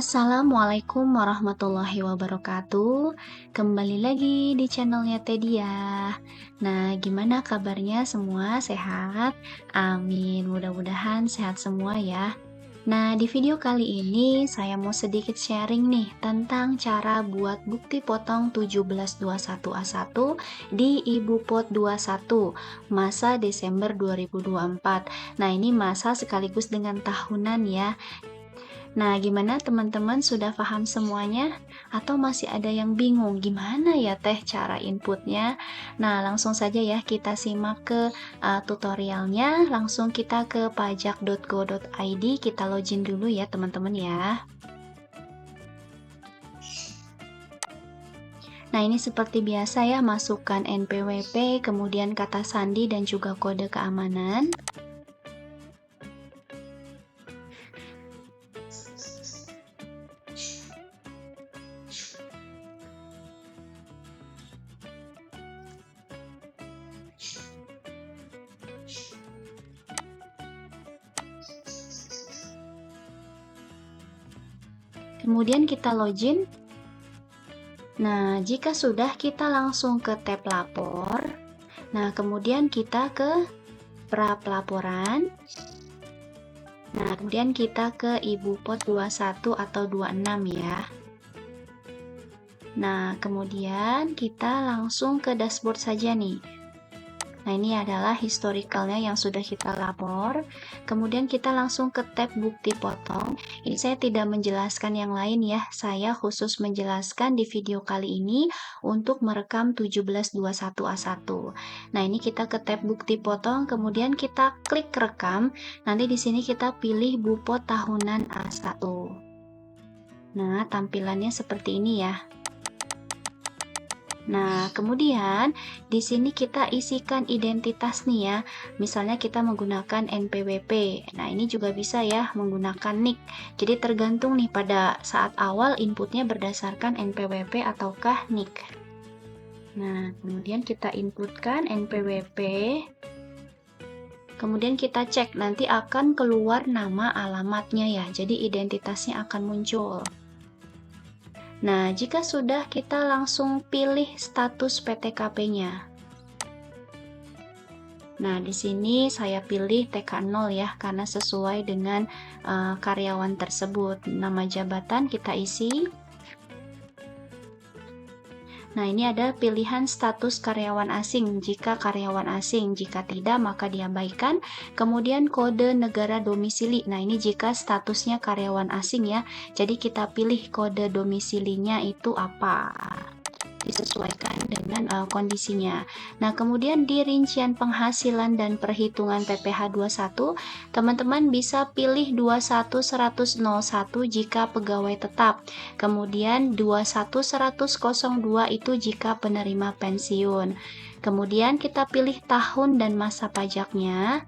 Assalamualaikum warahmatullahi wabarakatuh. Kembali lagi di channelnya Tedia. Nah, gimana kabarnya semua? Sehat? Amin. Mudah-mudahan sehat semua ya. Nah, di video kali ini saya mau sedikit sharing nih tentang cara buat bukti potong 1721A1 di Ibu Pot 21 masa Desember 2024. Nah, ini masa sekaligus dengan tahunan ya. Nah, gimana teman-teman, sudah paham semuanya? Atau masih ada yang bingung gimana ya teh cara inputnya? Nah, langsung saja ya kita simak ke tutorialnya. Langsung kita ke pajak.go.id, kita login dulu ya teman-teman ya. Nah, ini seperti biasa ya, masukkan NPWP, kemudian kata sandi dan juga kode keamanan. Kemudian kita login. Nah, jika sudah, kita langsung ke tab lapor. Nah, kemudian kita ke pra pelaporan. Nah, kemudian kita ke Ibu Pot 21 atau 26 ya. Nah, kemudian kita langsung ke dashboard saja nih. Nah, ini adalah historicalnya yang sudah kita lapor. Kemudian kita langsung ke tab bukti potong. Ini saya tidak menjelaskan yang lain ya. Saya khusus menjelaskan di video kali ini untuk merekam 1721A1. Nah, ini kita ke tab bukti potong, kemudian kita klik rekam. Nanti di sini kita pilih Bupot tahunan A1. Nah, tampilannya seperti ini ya. Nah, kemudian di sini kita isikan identitas nih ya. Misalnya kita menggunakan NPWP. Nah, ini juga bisa ya menggunakan NIK. Jadi tergantung nih pada saat awal inputnya berdasarkan NPWP ataukah NIK. Nah, kemudian kita inputkan NPWP. Kemudian kita cek, nanti akan keluar nama alamatnya ya. Jadi identitasnya akan muncul. Nah, jika sudah, kita langsung pilih status PTKP-nya. Nah, di sini saya pilih TK0 ya, karena sesuai dengan karyawan tersebut. Nama jabatan kita isi. Nah, ini ada pilihan status karyawan asing. Jika karyawan asing, jika tidak maka diabaikan. Kemudian kode negara domisili. Nah, ini jika statusnya karyawan asing ya. Jadi kita pilih kode domisilinya itu apa. Disesuaikan dengan kondisinya. Nah, kemudian di rincian penghasilan dan perhitungan PPh 21, teman-teman bisa pilih 21101 jika pegawai tetap. Kemudian 21102 itu jika penerima pensiun. Kemudian kita pilih tahun dan masa pajaknya.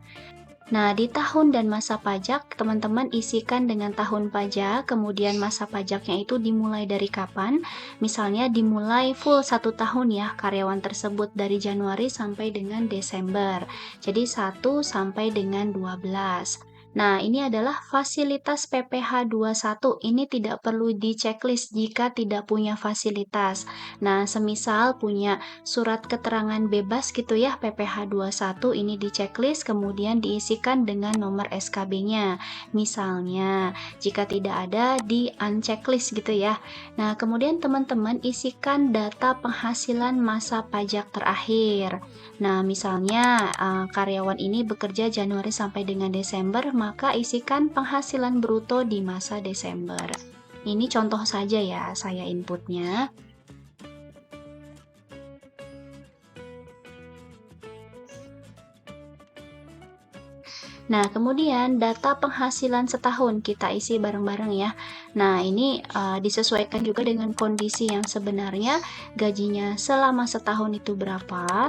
Nah, di tahun dan masa pajak, teman-teman isikan dengan tahun pajak, kemudian masa pajaknya itu dimulai dari kapan. Misalnya dimulai full 1 tahun ya, karyawan tersebut dari Januari sampai dengan Desember. Jadi 1 sampai dengan 12. Nah, ini adalah fasilitas PPh 21. Ini tidak perlu di checklist jika tidak punya fasilitas. Nah, semisal punya surat keterangan bebas gitu ya, PPh 21 ini di checklist, kemudian diisikan dengan nomor SKB-nya. Misalnya, jika tidak ada, di unchecklist gitu ya. Nah, kemudian teman-teman isikan data penghasilan masa pajak terakhir. Nah, misalnya karyawan ini bekerja Januari sampai dengan Desember, maka isikan penghasilan bruto di masa Desember. Ini contoh saja ya, saya inputnya. Nah, kemudian data penghasilan setahun kita isi bareng-bareng ya. Nah, ini disesuaikan juga dengan kondisi yang sebenarnya, gajinya selama setahun itu berapa.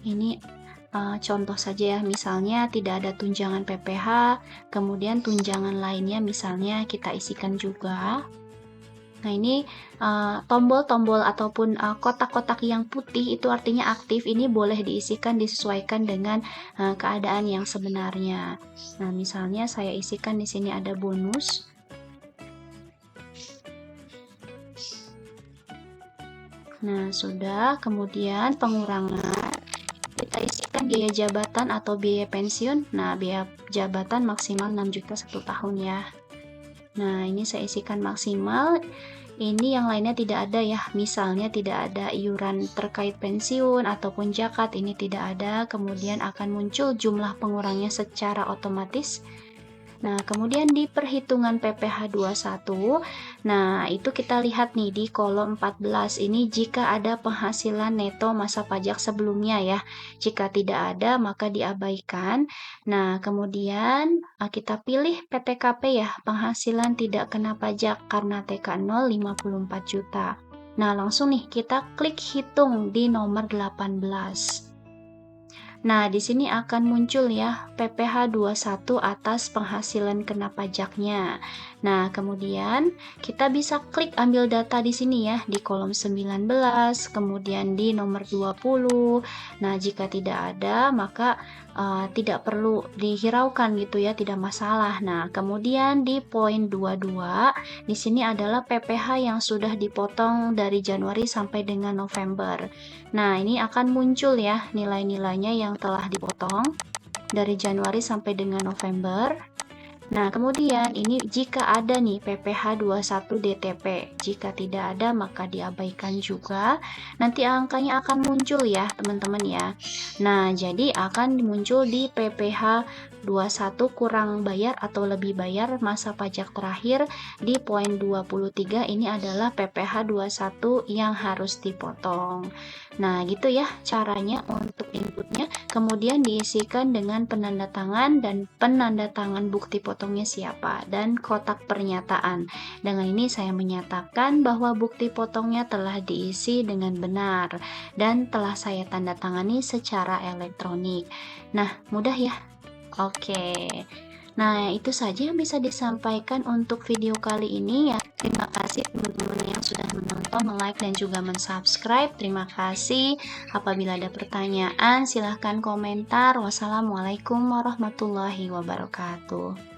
Ini contoh saja ya, misalnya tidak ada tunjangan PPh, kemudian tunjangan lainnya misalnya kita isikan juga. Nah, ini tombol-tombol ataupun kotak-kotak yang putih itu artinya aktif. Ini boleh diisikan disesuaikan dengan keadaan yang sebenarnya. Nah, misalnya saya isikan di sini ada bonus. Nah, sudah. Kemudian pengurangan, kita isikan biaya jabatan atau biaya pensiun. Nah, biaya jabatan maksimal 6 juta 1 tahun ya. Nah, ini saya isikan maksimal. Ini yang lainnya tidak ada ya. Misalnya tidak ada iuran terkait pensiun ataupun zakat, ini tidak ada. Kemudian akan muncul jumlah pengurangnya secara otomatis. Nah, kemudian di perhitungan PPh 21, nah itu kita lihat nih di kolom 14 ini jika ada penghasilan neto masa pajak sebelumnya ya. Jika tidak ada maka diabaikan. Nah, kemudian kita pilih PTKP ya, penghasilan tidak kena pajak karena TK0 54 juta. Nah, langsung nih kita klik hitung di nomor 18. Nah, di sini akan muncul ya PPh 21 atas penghasilan kena pajaknya. Nah, kemudian kita bisa klik ambil data di sini ya di kolom 19, kemudian di nomor 20. Nah, jika tidak ada maka tidak perlu dihiraukan gitu ya, tidak masalah. Nah, kemudian di poin 22 di sini adalah PPh yang sudah dipotong dari Januari sampai dengan November. Nah, ini akan muncul ya nilai-nilainya yang telah dipotong dari Januari sampai dengan November. Nah, kemudian ini jika ada nih PPh 21 DTP. Jika tidak ada maka diabaikan juga. Nanti angkanya akan muncul ya, teman-teman ya. Nah, jadi akan muncul di PPh 21 kurang bayar atau lebih bayar masa pajak terakhir di poin 23 ini adalah PPh 21 yang harus dipotong. Nah, gitu ya caranya untuk inputnya. Kemudian diisikan dengan penanda tangan dan penanda tangan bukti potongnya siapa dan kotak pernyataan. Dengan ini saya menyatakan bahwa bukti potongnya telah diisi dengan benar dan telah saya tanda tangani secara elektronik. Nah, mudah ya. Oke. Nah, itu saja yang bisa disampaikan untuk video kali ini ya. Terima kasih teman-teman yang sudah menonton, like, dan juga mensubscribe. Terima kasih. Apabila ada pertanyaan, silahkan komentar. Wassalamualaikum warahmatullahi wabarakatuh.